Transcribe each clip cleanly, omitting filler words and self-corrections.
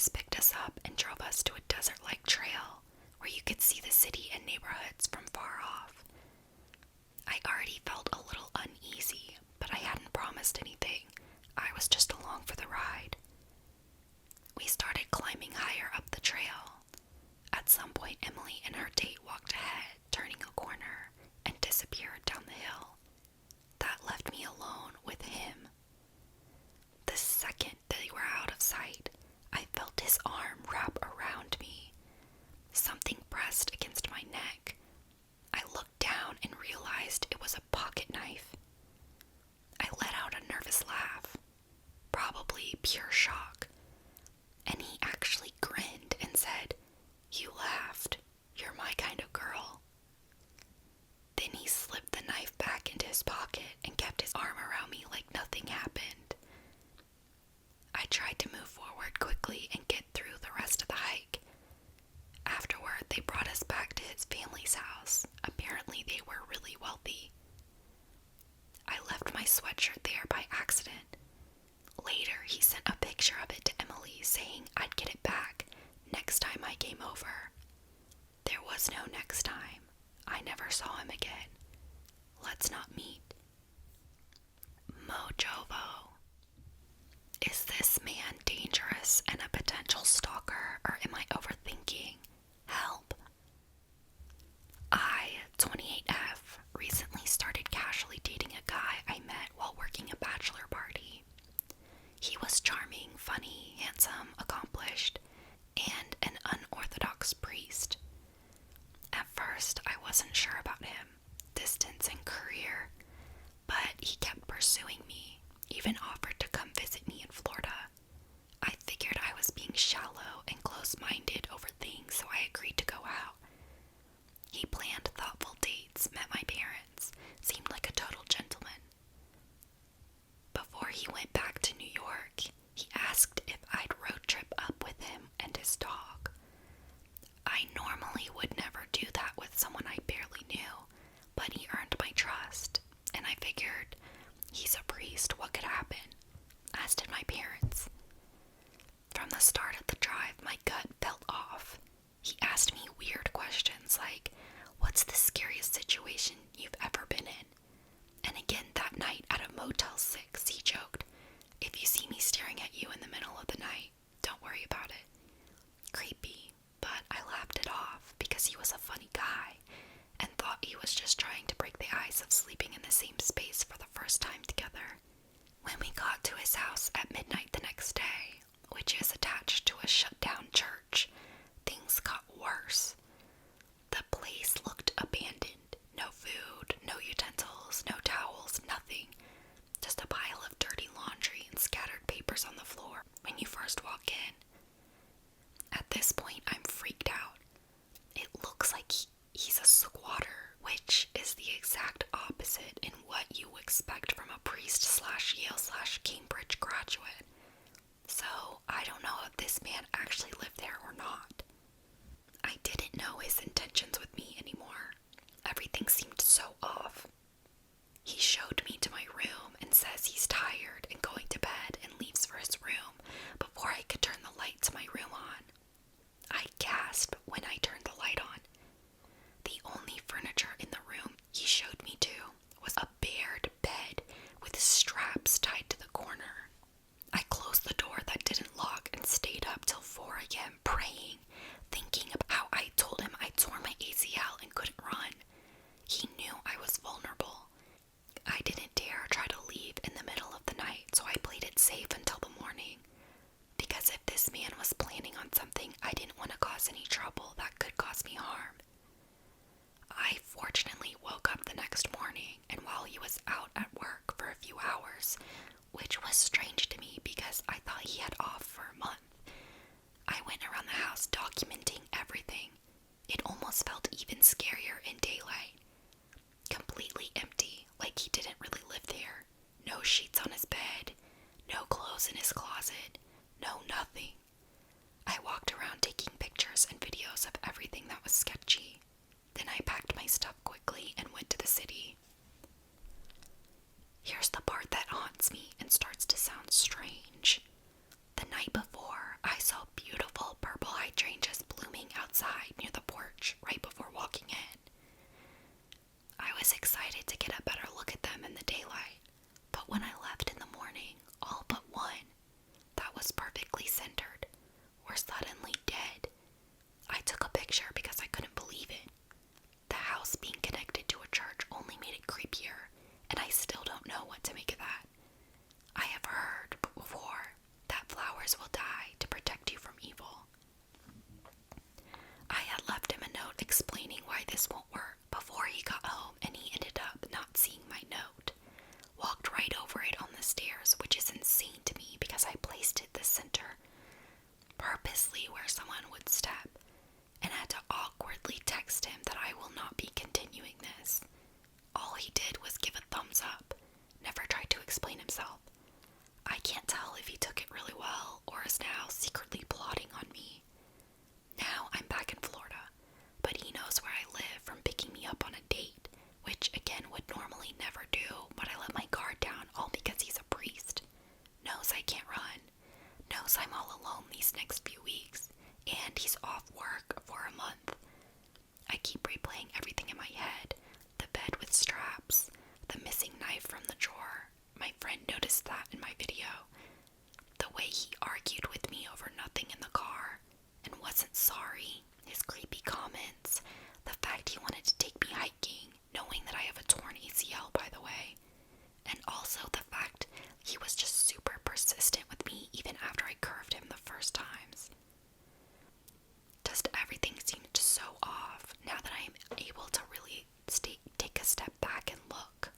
parents picked us up and drove us to a desert-like trail where you could see the city and neighborhoods from far off. I already felt a little uneasy, but I hadn't promised anything. I was just along for the ride. We started climbing higher up the trail. At some point, Emily and her date walked ahead, turning a corner, and disappeared down the hill. That left me alone with him. The second they were out of sight, I felt his arm wrap around me. Something pressed against my neck. I looked down and realized it was a pocket knife. I let out a nervous laugh, probably pure shock, and he actually grinned and said, "You laughed. You're my kind of girl." Then he slipped the knife back into his pocket and kept his arm around me like nothing happened. I tried to move forward quickly and get through the rest of the hike. Afterward, they brought us back to his family's house. Apparently, they were really wealthy. I left my sweatshirt there by accident. Later, he sent a picture of it to Emily saying I'd get it back next time I came over. There was no next time. I never saw him again. Let's not meet. Mojovo. Is this man dangerous and a potential stalker, or am I overthinking? Help. I, 28F, recently started casually dating a guy I met while working a bachelor party. He was charming, funny, handsome, accomplished, and an unorthodox priest. At first, I wasn't sure about him, distance and career, but he kept pursuing me, even offered to come visit me in Florida. I figured I was being shallow and close-minded over things, so I agreed to go out. He planned thoughtful dates, met my parents, seemed like a total gentleman. Before he went back to New York, he asked if I'd road trip up with him and his dog. I normally would never do that with someone I barely knew, but he earned my trust, and I figured, he's a priest, what could happen? As did my parents. From the start of the drive, my gut felt off. He asked me weird questions like, "What's the scariest situation you've ever been in?" And again that night at a Motel 6, he joked, "If you see me staring at you in the middle of the night, don't worry about it." Creepy, but I laughed it off because he was a funny guy and thought he was just trying to break the ice of sleeping in the same space for the first time together. When we got to his house at midnight the next day, which is attached to a shut-down church, things got worse. The place looked abandoned. No food, no utensils, no towels, nothing. Just a pile of dirty laundry and scattered papers on the floor when you first walk in. At this point, I'm freaked out. It looks like he's a squatter, which is the exact opposite in what you expect from a priest/Yale/Cambridge graduate. So, I don't know if this man actually lived there or not. I didn't know his intentions with me anymore. Everything seemed so off. He showed me to my room and says he's tired and going to bed and leaves for his room before I could turn the light to my room on. I gasped when I turned the light on. The only furniture in the room he showed me to was a bared bed with straps tied to the corner. I closed the door that didn't lock and stayed up till 4 a.m. praying, thinking about how I told him I'd torn my ACL and couldn't run. He knew I was vulnerable. I didn't dare try to leave in the middle of the night, so I played it safe until the morning. Because if this man was planning on something, I didn't want to cause any trouble that could cause me harm. I fortunately woke up the next morning, and while he was out at work for a few hours, which was strange to me because I thought he had off for a month, I went around the house documenting everything. It almost felt even scarier in daylight. Completely empty, like he didn't really live there. No sheets on his bed, no clothes in his closet, no nothing. I walked around taking pictures and videos of everything that was sketchy. Then I packed my stuff quickly and went to the city. Here's the part that haunts me and starts to sound strange. The night before, I saw beautiful why this won't work before he got home, and he ended up not seeing my note. Walked right over it on the stairs, which is insane to me because I placed it the center, purposely where someone would step, and had to awkwardly text him that I will not be continuing this. All he did was give a thumbs up, never tried to explain himself. I can't tell if he took it really well or is now secretly plotting on me. Now I'm back in Florida, but he knows where I live from picking me up on a date, which again would normally never do, but I let my guard down all because he's a priest. Knows I can't run, knows I'm all alone these next few weeks, and he's off work for a month. I keep replaying everything in my head, the bed with straps, the missing knife from the drawer. My friend noticed that in my video. The way he argued with me over nothing in the car and wasn't sorry, his creepy comments, the fact he wanted to take me hiking, knowing that I have a torn ACL, by the way, and also the fact he was just super persistent with me even after I curved him the first times. Just everything seemed so off now that I am able to really take a step back and look.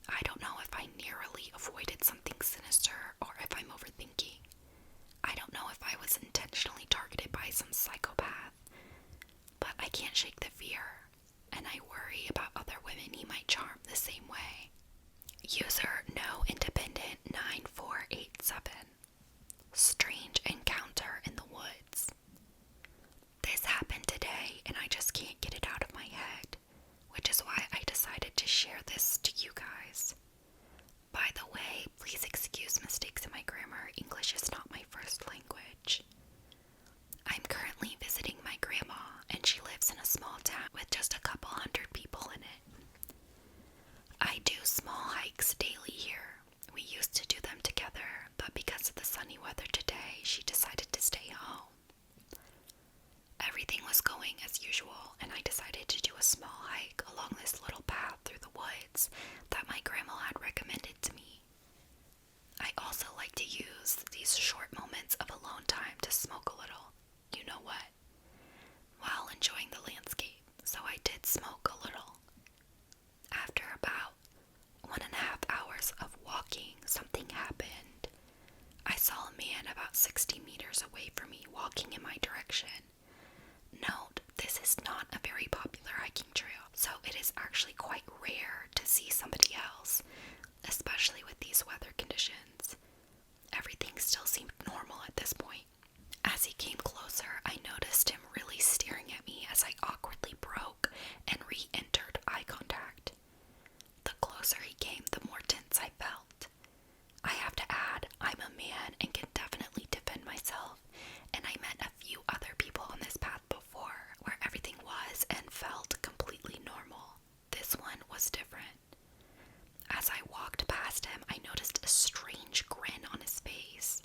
I don't know if I narrowly avoided something sinister or if I'm overthinking. I don't know if I was intentionally targeted by some psychopath, but I can't shake the fear, and I worry about other women he might charm the same way. User No Independent 9487. Strange encounter in the woods. This happened today and I just can't get it out of my head, which is why I decided to share this to you guys. By the way, please excuse mistakes in my grammar. English is not my first language. I'm currently visiting my grandma, and she lives in a small town with just a couple hundred people in it. I do small hikes daily here. We used to do them together, but because of the sunny weather today, she decided to stay home. Everything was going as usual, and I decided to do a small hike along this little path through the woods that my grandma had recommended to me. I also like to use these short moments of alone time to smoke a little, you know what, while enjoying the landscape, so I did smoke a little. After about 1.5 hours of walking, something happened. I saw a man about 60 meters away from me walking in my direction. Note, this is not a very popular hiking trail, so it is actually quite rare to see somebody else, especially with these weather conditions. Everything still seemed normal at this point. As he came closer, I noticed him really staring at me as I awkwardly broke and re-entered eye contact. The closer he came, the more tense I felt. I have to add, I'm a man and can definitely defend myself, and I met a few other people on this path before where everything was and felt completely normal. This one was different. As I walked past him, I noticed a strange grin on his face.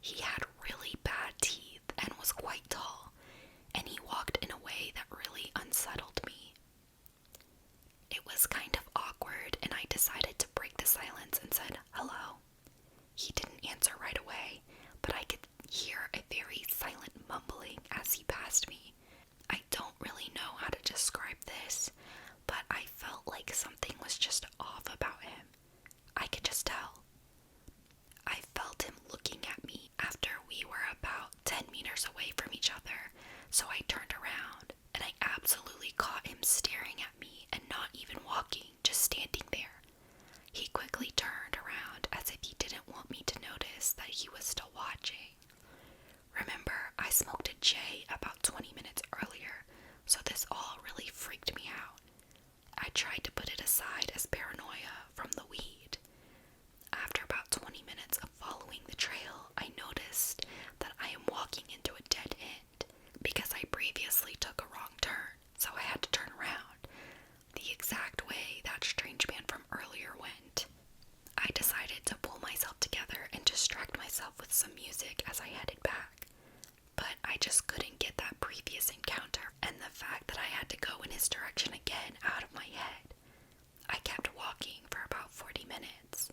He had really bad teeth and was quite tall, and he walked in a way that really unsettled me. It was kind of awkward, and I decided to break the silence and said, "Hello." He didn't answer right away, but I could hear a very silent mumbling as he passed me. I don't really know how to describe this, but I felt like something was just off about him. I could just tell. I felt him looking at me after we were about 10 meters away from each other, so I turned around, and I absolutely caught him staring at me and not even walking, just standing there. He quickly turned around as if he didn't want me to notice that he was still watching. Remember, I smoked a J about 20 minutes earlier, so this all really freaked me out. I tried to put it aside as paranoia from the weed. After about 20 minutes of following the trail, I noticed that I am walking into a dead end because I previously took a wrong turn, so I had to turn around, the exact way that strange man from earlier went. I decided to pull myself together and distract myself with some music as I headed back, but I just couldn't get that previous encounter and the fact that I had to go in his direction again out of my head. I kept walking for about 40 minutes.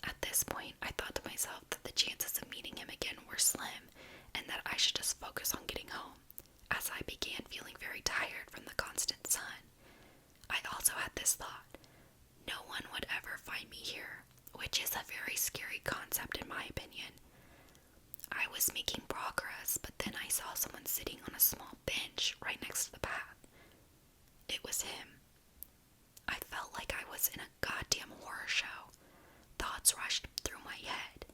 At this point, I thought to myself that the chances of meeting him again were slim and that I should just focus on getting home, as I began feeling very tired from the constant sun. I also had this thought: no one would ever find me here, which is a very scary concept in my opinion. I was making progress, but then I saw someone sitting on a small bench right next to the path. It was him. I felt like I was in a goddamn horror show. Thoughts rushed through my head.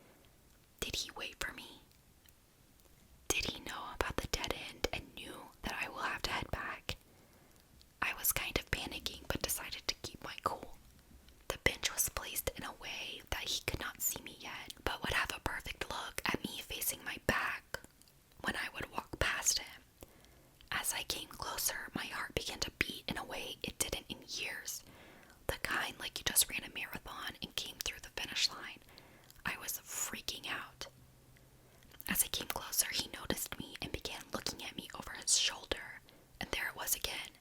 Did he wait for me? Did he know about the dead end and knew that I will have to head back? I was kind of panicking, but decided to keep my cool. The bench was placed in a way that he could not see me yet, but would have a perfect look at me facing my back when I would walk past him. As I came closer, my heart began to beat in a way it didn't in years. The kind like you just ran a marathon and came through the finish line. I was freaking out. As I came closer, he noticed me and began looking at me over his shoulder, and there it was again.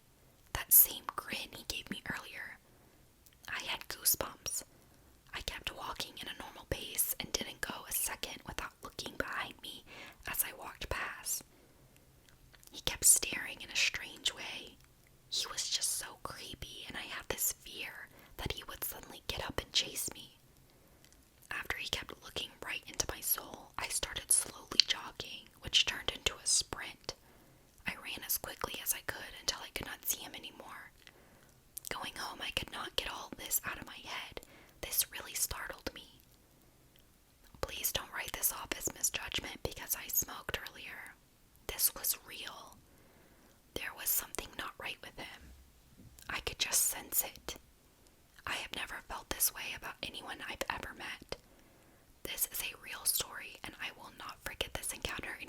That same grin he gave me earlier. I had goosebumps. I kept walking in a normal pace and didn't go a second without looking behind me as I walked past. He kept staring in a strange way. He was just so creepy, and I had this fear that he would suddenly get up and chase me. After he kept looking right into my soul, I started slowly jogging, which turned into a sprint. I ran as quickly as I could until I could not see him anymore. Going home, I could not get all this out of my head. This really startled me. Please don't write this off as misjudgment because I smoked earlier. This was real. There was something not right with him. I could just sense it. I have never felt this way about anyone I've ever met. This is a real story, and I will not forget this encounter in